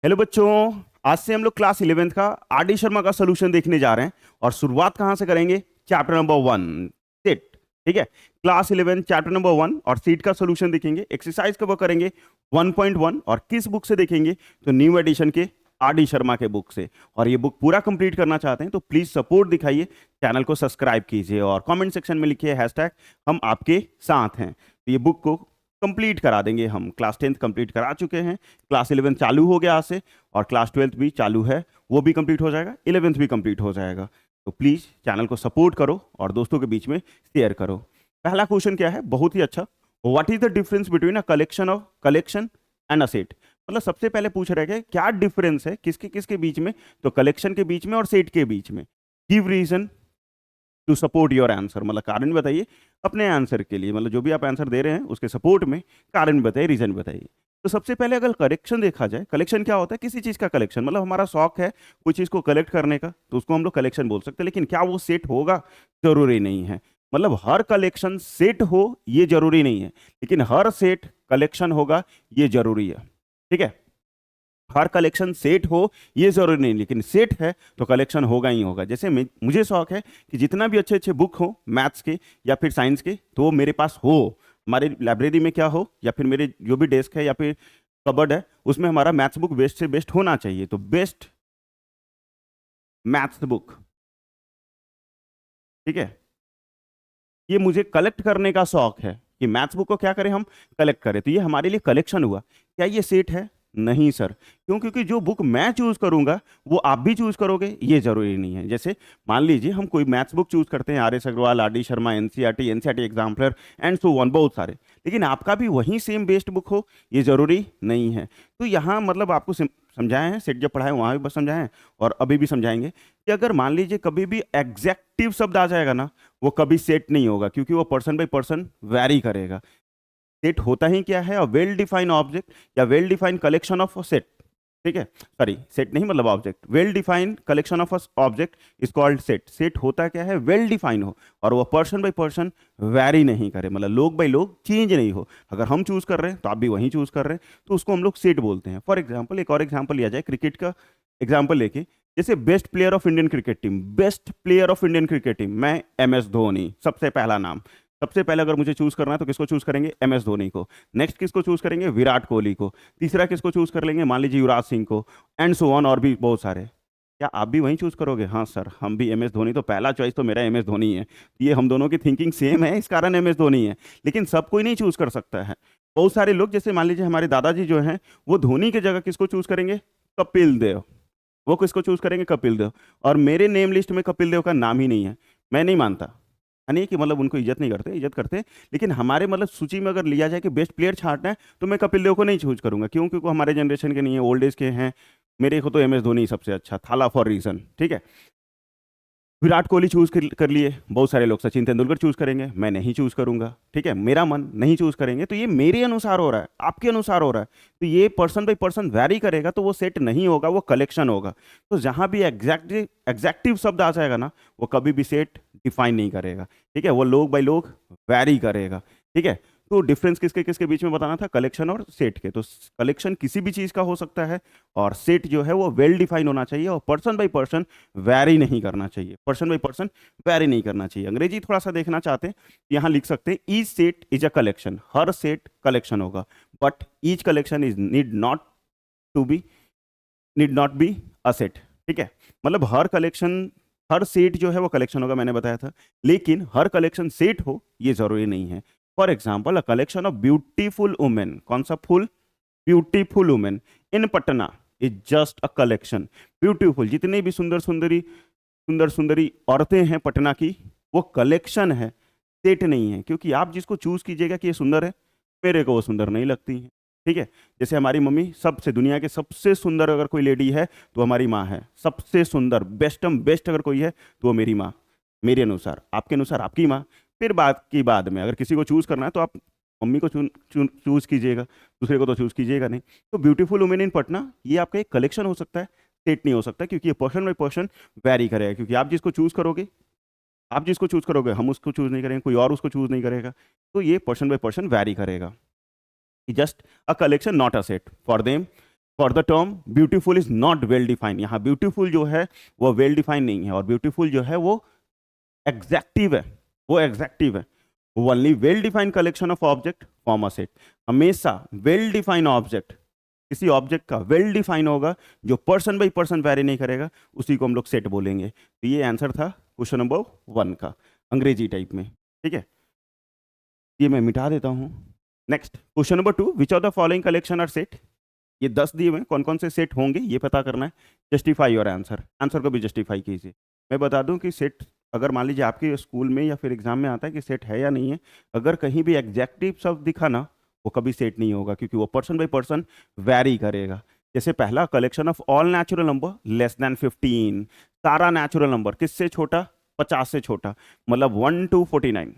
Hello बच्चों, आज से हम लोग क्लास 11th का आर डी शर्मा का सोल्यूशन देखने जा रहे हैं। और शुरुआत कहां से करेंगे? Chapter number 1 set. ठीक है, क्लास 11 चैप्टर नंबर 1 और सीट का सोल्यूशन देखेंगे, एक्सरसाइज कवर करेंगे 1.1। और किस बुक से देखेंगे? तो न्यू एडिशन के आर डी शर्मा के बुक से। और ये बुक पूरा कंप्लीट करना चाहते हैं तो प्लीज सपोर्ट दिखाइए, चैनल को सब्सक्राइब कीजिए और कमेंट सेक्शन में लिखिए हैशटैग हम आपके साथ हैं। तो ये बुक को कंप्लीट करा देंगे हम। क्लास 10th कंप्लीट करा चुके हैं, क्लास 11 चालू हो गया आज से, और क्लास 12th भी चालू है, वो भी कंप्लीट हो जाएगा, 11th भी कंप्लीट हो जाएगा। तो प्लीज चैनल को सपोर्ट करो और दोस्तों के बीच में शेयर करो। पहला क्वेश्चन क्या है, बहुत ही अच्छा। What is the difference between a collection and a set? मतलब सबसे पहले पूछ रहे हैं क्या डिफरेंस है किसके किसके बीच में? तो कलेक्शन के बीच में और सेट के बीच में। Give reason to support your answer, मतलब कारण बताइए अपने आंसर के लिए, मतलब जो भी आप आंसर दे रहे हैं उसके सपोर्ट में कारण बताइए, रीजन बताइए। तो सबसे पहले अगर कलेक्शन देखा जाए, कलेक्शन क्या होता है? किसी चीज का कलेक्शन, मतलब हमारा शौक है कोई चीज को कलेक्ट करने का, तो उसको हम लोग कलेक्शन बोल सकते हैं। लेकिन क्या वो सेट होगा? जरूरी नहीं है। मतलब हर कलेक्शन सेट हो ये जरूरी नहीं है, लेकिन हर सेट कलेक्शन होगा ये जरूरी है। ठीक है, हर कलेक्शन सेट हो ये जरूरी नहीं, लेकिन सेट है तो कलेक्शन होगा ही होगा। जैसे मुझे शौक है कि जितना भी अच्छे अच्छे बुक हो मैथ्स के या फिर साइंस के, तो वो मेरे पास हो, हमारे लाइब्रेरी में क्या हो, या फिर मेरे जो भी डेस्क है या फिर कबर्ड है उसमें हमारा मैथ्स बुक बेस्ट से बेस्ट होना चाहिए। तो बेस्ट मैथ्स बुक, ठीक है, ये मुझे कलेक्ट करने का शौक है कि मैथ्स बुक को क्या करें, हम कलेक्ट करें, तो ये हमारे लिए कलेक्शन हुआ। क्या ये सेट है? नहीं सर। क्यों? क्योंकि जो बुक मैं चूज करूंगा वो आप भी चूज करोगे ये जरूरी नहीं है। जैसे मान लीजिए हम कोई मैथ्स बुक चूज करते हैं, R S Agarwal, R D Sharma, NCERT exemplar and so on, बहुत सारे, लेकिन आपका भी वही सेम बेस्ड बुक हो ये जरूरी नहीं है। तो यहाँ मतलब आपको समझाए हैं, सेट जब पढ़ाए वहां भी बस समझाए हैं और अभी भी समझाएंगे कि अगर मान लीजिए कभी भी एग्जैक्टिव शब्द आ जाएगा ना, वो कभी सेट नहीं होगा, क्योंकि वो पर्सन बाई पर्सन वैरी करेगा। सेट होता ही क्या है? वेल डिफाइंड ऑब्जेक्ट या well defined collection of set. ठीक है, सॉरी सेट नहीं मतलब object, well defined collection of object is called set. Set होता क्या है? वेल डिफाइंड हो और वो पर्सन बाई पर्सन वैरी नहीं करे, मतलब लोग बाई लोग चेंज नहीं हो। अगर हम चूज कर रहे हैं तो आप भी वही चूज कर रहे हैं, तो उसको हम लोग सेट बोलते हैं। फॉर एग्जाम्पल एक और एग्जाम्पल लिया जाए, क्रिकेट का एग्जाम्पल लेके, जैसे best player of Indian cricket team, best player of Indian cricket team, मैं MS धोनी, सबसे पहला नाम। सबसे पहले अगर मुझे चूज करना है तो किसको चूज करेंगे? MS धोनी को। नेक्स्ट किसको चूज करेंगे? विराट कोहली को। तीसरा किसको चूज कर लेंगे? मान लीजिए युवराज सिंह को, एंड सो ऑन, और भी बहुत सारे। क्या आप भी वही चूज करोगे? हाँ सर, हम भी MS धोनी, तो पहला चॉइस तो मेरा MS धोनी है। ये हम दोनों की थिंकिंग सेम है, इस कारण MS धोनी है। लेकिन सब कोई नहीं चूज कर सकता है। बहुत सारे लोग, जैसे मान लीजिए हमारे दादाजी जो हैं, वो धोनी की जगह किसको चूज करेंगे? कपिल देव। वो किसको चूज करेंगे? कपिल देव। और मेरे नेम लिस्ट में कपिल देव का नाम ही नहीं है। मैं नहीं मानता, नहीं कि मतलब उनको इज्जत नहीं करते, इज्जत करते, लेकिन हमारे मतलब सूची में अगर लिया जाए कि बेस्ट प्लेयर छांटना है तो मैं कपिल देव को नहीं चूज करूंगा। क्यों? क्योंकि वो हमारे जनरेशन के नहीं है, ओल्ड एज के हैं। मेरे को तो MS धोनी सबसे अच्छा थाला फॉर रीजन। ठीक है, विराट कोहली चूज कर लिए, बहुत सारे लोग सचिन तेंदुलकर चूज करेंगे, मैं नहीं चूज करूंगा। ठीक है, मेरा मन नहीं चूज करेंगे, तो ये मेरे अनुसार हो रहा है, आपके अनुसार हो रहा है, तो ये पर्सन बाई पर्सन वैरी करेगा, तो वो सेट नहीं होगा, वो कलेक्शन होगा। तो जहां भी एग्जैक्टिव शब्द आ जाएगा ना, वो कभी भी सेट डिफाइन नहीं करेगा। ठीक है, वो लोग बाई लोग वैरी करेगा। ठीक है, तो डिफरेंस किसके किसके बीच में बताना था? कलेक्शन और सेट के। तो कलेक्शन किसी भी चीज का हो सकता है, और सेट जो है वो वेल डिफाइन होना चाहिए, और पर्सन बाई पर्सन वैरी नहीं करना चाहिए, पर्सन बाई पर्सन वैरी नहीं करना चाहिए। अंग्रेजी थोड़ा सा देखना चाहते हैं, यहाँ लिख सकते हैं each set is a collection, हर सेट कलेक्शन होगा, but each collection is need not be a set. ठीक है, मतलब हर कलेक्शन, हर सेट जो है वो कलेक्शन होगा, मैंने बताया था, लेकिन हर कलेक्शन सेट हो ये जरूरी नहीं है। For example, a collection of beautiful women, कौन सा full? Beautiful women in Patna is just a collection. Beautiful, जितनी भी सुंदर सुंदरी औरतें हैं पटना की, वो कलेक्शन है, सेट नहीं है। क्योंकि आप जिसको चूज कीजिएगा कि ये सुंदर है, मेरे को वो सुंदर नहीं लगती है। ठीक है, जैसे हमारी मम्मी, सबसे दुनिया के सबसे सुंदर अगर कोई लेडी है तो हमारी माँ है। सबसे सुंदर बेस्टम बेस्ट अगर कोई है तो वो मेरी माँ, मेरे अनुसार। आपके अनुसार आपकी माँ। फिर बात की बाद में अगर किसी को चूज करना है तो आप मम्मी को चूज कीजिएगा, दूसरे को तो चूज कीजिएगा नहीं। तो ब्यूटीफुल वुमेन इन पटना ये आपका एक कलेक्शन हो सकता है, सेट नहीं हो सकता, क्योंकि ये पर्सन बाई पर्सन वैरी करेगा। क्योंकि आप जिसको चूज करोगे हम उसको चूज नहीं करेंगे, कोई और उसको चूज नहीं करेगा, तो ये पर्सन बाई पर्सन वैरी करेगा। Just a collection not a set for them. For the term beautiful is not well defined, यहाँ ब्यूटीफुल जो है वो वेल डिफाइंड नहीं है, और ब्यूटीफुल जो है वो एग्जैक्टिव है, वो एग्जैक्टिव है। Only well defined collection of object form a set. हमेशा वेल डिफाइंड ऑब्जेक्ट, किसी ऑब्जेक्ट का वेल डिफाइन होगा जो पर्सन बाई पर्सन वेरी नहीं करेगा, उसी को हम लोग सेट बोलेंगे। तो ये आंसर था क्वेश्चन नंबर 1 का, अंग्रेजी टाइप में। ठीक है, ये मैं मिटा देता हूँ। Next question number 2, which of the following collection are set. ये 10 दिए हुए कौन कौन से सेट होंगे ये पता करना है। जस्टिफाई योर आंसर, आंसर को भी जस्टिफाई कीजिए। मैं बता दूं कि सेट अगर मान लीजिए आपके स्कूल में या फिर एग्जाम में आता है कि सेट है या नहीं है, अगर कहीं भी एग्जैक्टिव शब्द दिखा ना, वो कभी सेट नहीं होगा, क्योंकि वो पर्सन बाई पर्सन वैरी करेगा। जैसे पहला, collection of all natural number less than 15, सारा नेचुरल नंबर किससे छोटा, 50 से छोटा, मतलब 1 to 49,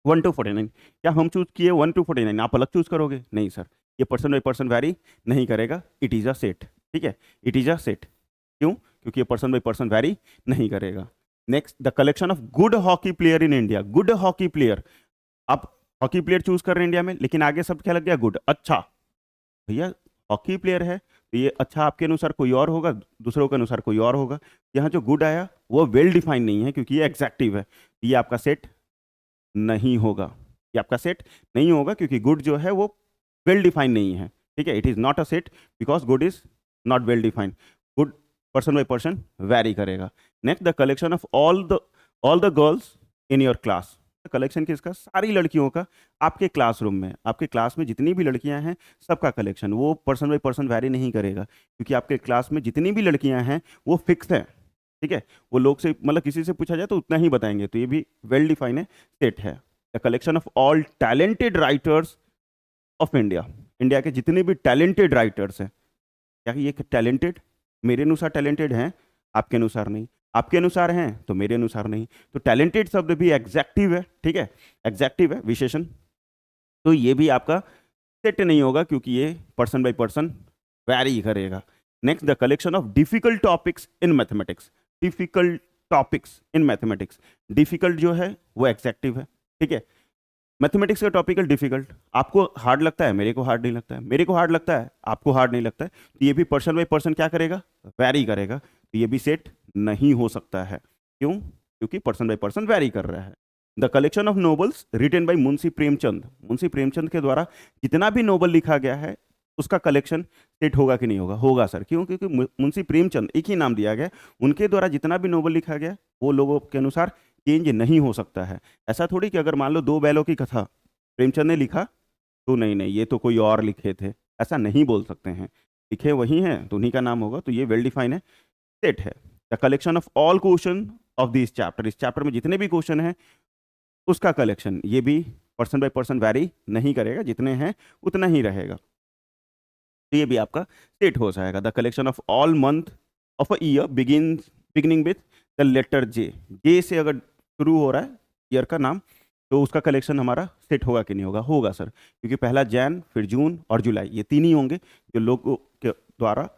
1 to 49। क्या हम चूज किए 1 to 49, आप अलग चूज करोगे? नहीं सर, ये पर्सन बाई पर्सन वैरी नहीं करेगा, इट इज अ सेट। ठीक है, इट इज अ सेट। क्यों? क्योंकि ये पर्सन बाई पर्सन वैरी नहीं करेगा। Next, the collection of good hockey player in India. Good hockey player, आप हॉकी प्लेयर चूज कर रहे हैं इंडिया में, लेकिन आगे सब क्या लग गया? गुड। अच्छा भैया, हॉकी प्लेयर है तो ये अच्छा आपके अनुसार कोई और होगा, दूसरों के अनुसार कोई और होगा। यहाँ जो गुड आया वो वेल डिफाइंड नहीं है, क्योंकि ये एग्जैक्टिव है, ये आपका सेट नहीं होगा। ये आपका सेट नहीं होगा क्योंकि गुड जो है वो वेल डिफाइंड नहीं है। ठीक है, it is not a set because good is not well defined. Good person by person vary करेगा। Next, the collection of all the girls in your class. Collection किसका? सारी लड़कियों का आपके क्लासरूम में, आपके क्लास में जितनी भी लड़कियां हैं सबका कलेक्शन, वो पर्सन बाई पर्सन वैरी नहीं करेगा, क्योंकि आपके क्लास में जितनी भी लड़कियां हैं वो फिक्स है। ठीक है, वो लोग से मतलब किसी से पूछा जाए तो उतना ही बताएंगे, तो ये भी वेल डिफाइन है, सेट है। The collection of all talented writers of India. India के जितने भी टैलेंटेड राइटर्स हैं, क्या ये टैलेंटेड मेरे अनुसार टैलेंटेड हैं? आपके अनुसार नहीं। आपके अनुसार हैं तो मेरे अनुसार नहीं। तो टैलेंटेड शब्द भी एग्जैक्टिव है। ठीक है, एग्जैक्टिव है, विशेषण, तो ये भी आपका सेट नहीं होगा, क्योंकि ये पर्सन बाई पर्सन वैरी करेगा। Next, the collection of difficult topics in mathematics. Difficult topics in mathematics, difficult जो है वो एग्जैक्टिव है। ठीक है, मैथमेटिक्स का टॉपिकल डिफिकल्ट, आपको हार्ड लगता है, मेरे को हार्ड नहीं लगता है, मेरे को हार्ड लगता है, आपको हार्ड नहीं लगता है, तो ये भी पर्सन बाई पर्सन क्या करेगा? वैरी करेगा। तो ये भी सेट नहीं हो सकता है। क्यों? क्योंकि पर्सन बाई पर्सन वैरी कर रहा है। The collection of novels written by Munshi Premchand. Munshi Premchand के द्वारा जितना भी नोवेल लिखा गया है उसका कलेक्शन सेट होगा कि नहीं होगा? होगा सर। क्यों? क्योंकि मुंशी प्रेमचंद एक ही नाम दिया गया, उनके द्वारा जितना भी नोवेल लिखा गया वो लोगों के अनुसार चेंज नहीं हो सकता है। ऐसा थोड़ी कि अगर मान लो दो बैलों की कथा प्रेमचंद ने लिखा तो नहीं नहीं ये तो कोई और लिखे थे, ऐसा नहीं बोल सकते हैं। लिखे वही हैं तो उन्हीं का नाम होगा, तो ये वेल डिफाइन है, सेट है। The collection of all question of this chapter, इस चैप्टर में जितने भी क्वेश्चन हैं उसका कलेक्शन, ये भी पर्सन बाय पर्सन वैरी नहीं करेगा, जितने हैं उतना ही रहेगा, तो ये भी आपका सेट हो जाएगा। The collection of all month of a year beginning with the letter J. J से अगर शुरू हो रहा है ईयर का नाम, तो उसका कलेक्शन हमारा सेट होगा कि नहीं होगा? होगा सर, क्योंकि पहला जैन, फिर जून और जुलाई, ये तीन ही होंगे जो लोगों के द्वारा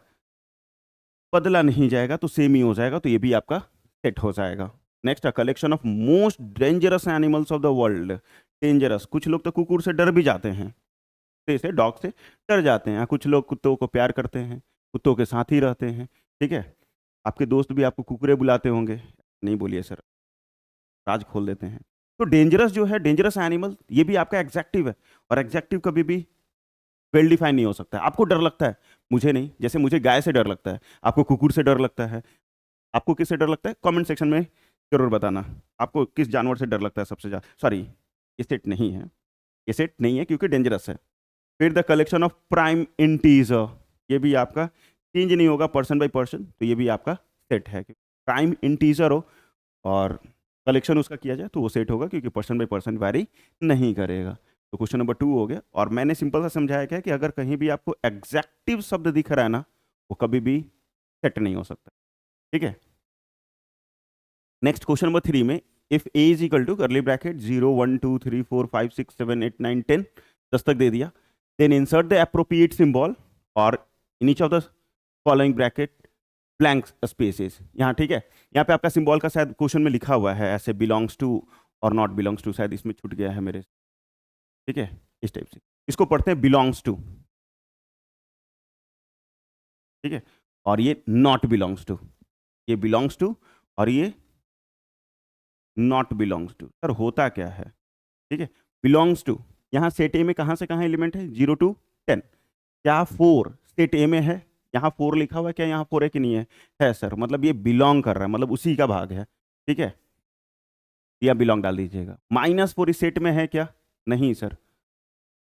बदला नहीं जाएगा, तो सेम ही हो जाएगा, तो ये भी आपका सेट हो जाएगा। Next, a collection of most dangerous animals of the world. Dangerous, कुछ लोग तो कुकुर से डर भी जाते हैं, से डॉग से डर जाते हैं, कुछ लोग कुत्तों को प्यार करते हैं, कुत्तों के साथ ही रहते हैं। ठीक है, आपके दोस्त भी आपको कुकुरे बुलाते होंगे, नहीं बोलिए सर, राज खोल देते हैं। तो डेंजरस जो है, डेंजरस एनिमल, ये भी आपका एग्जैक्टिव है, और एग्जैक्टिव कभी भी वेल डिफाइन नहीं हो सकता है। आपको डर लगता है, मुझे नहीं, जैसे मुझे गाय से डर लगता है, आपको कुकुर से डर लगता है, आपको किससे डर लगता है? कमेंट सेक्शन में जरूर बताना, आपको किस जानवर से डर लगता है सबसे ज़्यादा। सॉरी, ये सेट नहीं है, ये सेट नहीं है क्योंकि डेंजरस है। फिर the collection of prime integer, ये भी आपका चेंज नहीं होगा पर्सन बाय पर्सन, तो ये भी आपका सेट है। प्राइम इंटीजर हो और कलेक्शन उसका किया जाए तो वो सेट होगा, क्योंकि पर्सन बाय पर्सन वैरी नहीं करेगा। तो क्वेश्चन नंबर 2 हो गया, और मैंने सिंपल सा समझाया क्या कि अगर कहीं भी आपको एग्जैक्टिव शब्द दिख रहा है ना, वो कभी भी सेट नहीं हो सकता। ठीक है, नेक्स्ट क्वेश्चन नंबर 3 में, if A is equal to curly bracket 0 1 2 3 4 5 6 7 8 9 10, 10 तक दे दिया, then insert the appropriate symbol और in each of the following bracket blank spaces. यहाँ ठीक है, यहाँ पे आपका सिंबल का शायद क्वेश्चन में लिखा हुआ है ऐसे बिलोंग्स टू और नॉट बिलोंग्स टू, शायद इसमें छूट गया है मेरे। ठीक है, इस टाइप से इसको पढ़ते हैं बिलोंग्स टू। ठीक है, और ये नॉट बिलोंग्स टू, ये बिलोंग्स टू और ये नॉट बिलोंग्स टू। सर होता क्या है, ठीक है, बिलोंग्स टू, यहाँ सेट ए में कहाँ से कहाँ एलिमेंट है, 0 to 10, क्या 4 सेट ए में है, यहाँ 4 लिखा हुआ है, क्या यहाँ 4 है कि नहीं है सर, मतलब ये बिलोंग कर रहा है, मतलब उसी का भाग है, ठीक है, या बिलोंग डाल दीजिएगा। -4 इस सेट में है क्या, नहीं सर,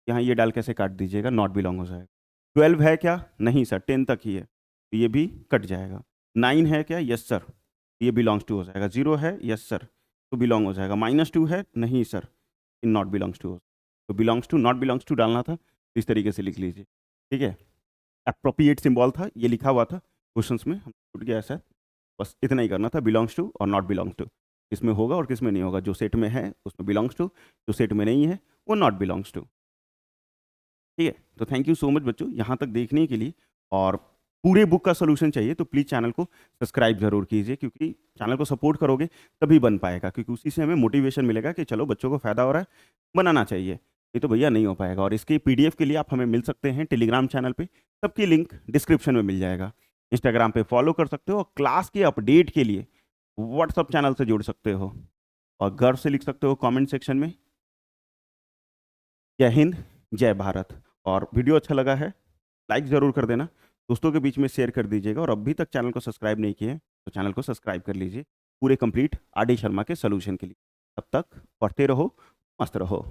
यहाँ ये डाल कैसे काट दीजिएगा, नॉट बिलोंग हो जाएगा। 12 है क्या, नहीं सर, 10 तक ही है, तो ये भी कट जाएगा। 9 है क्या, यस सर, ये बिलोंग्स टू हो जाएगा। 0 है, यस सर, तो बिलोंग हो जाएगा। -2 है, नहीं sir, in not belongs to, तो belongs to not belongs to डालना था, इस तरीके से लिख लीजिए, ठीक है। अप्रोप्रिएट सिंबल था, ये लिखा हुआ था क्वेश्चंस में, हम छूट गया ऐसा, बस इतना ही करना था, बिलोंग्स टू और नॉट बिलोंग्स टू, किसमें होगा और किसमें नहीं होगा, जो सेट में है उसमें बिलोंग्स टू, जो सेट में नहीं है वो नॉट बिलोंग्स टू, ठीक है। तो थैंक यू सो मच बच्चों यहाँ तक देखने के लिए, और पूरे बुक का सोल्यूशन चाहिए तो प्लीज़ चैनल को सब्सक्राइब जरूर कीजिए, क्योंकि चैनल को सपोर्ट करोगे तभी बन पाएगा, क्योंकि उसी से हमें मोटिवेशन मिलेगा कि चलो बच्चों को फायदा हो रहा है, बनाना चाहिए, नहीं तो भैया नहीं हो पाएगा। और इसके पीडीएफ के लिए आप हमें मिल सकते हैं टेलीग्राम चैनल पे, सबकी लिंक डिस्क्रिप्शन में मिल जाएगा। इंस्टाग्राम पे फॉलो कर सकते हो, और क्लास के अपडेट के लिए व्हाट्सअप चैनल से जुड़ सकते हो, और गर्व से लिख सकते हो कमेंट सेक्शन में, जय हिंद, जय भारत। और वीडियो अच्छा लगा है लाइक ज़रूर कर देना, दोस्तों के बीच में शेयर कर दीजिएगा, और अभी तक चैनल को सब्सक्राइब नहीं किए हैं तो चैनल को सब्सक्राइब कर लीजिए पूरे कंप्लीट आर डी शर्मा के सोल्यूशन के लिए। तब तक पढ़ते रहो, मस्त रहो।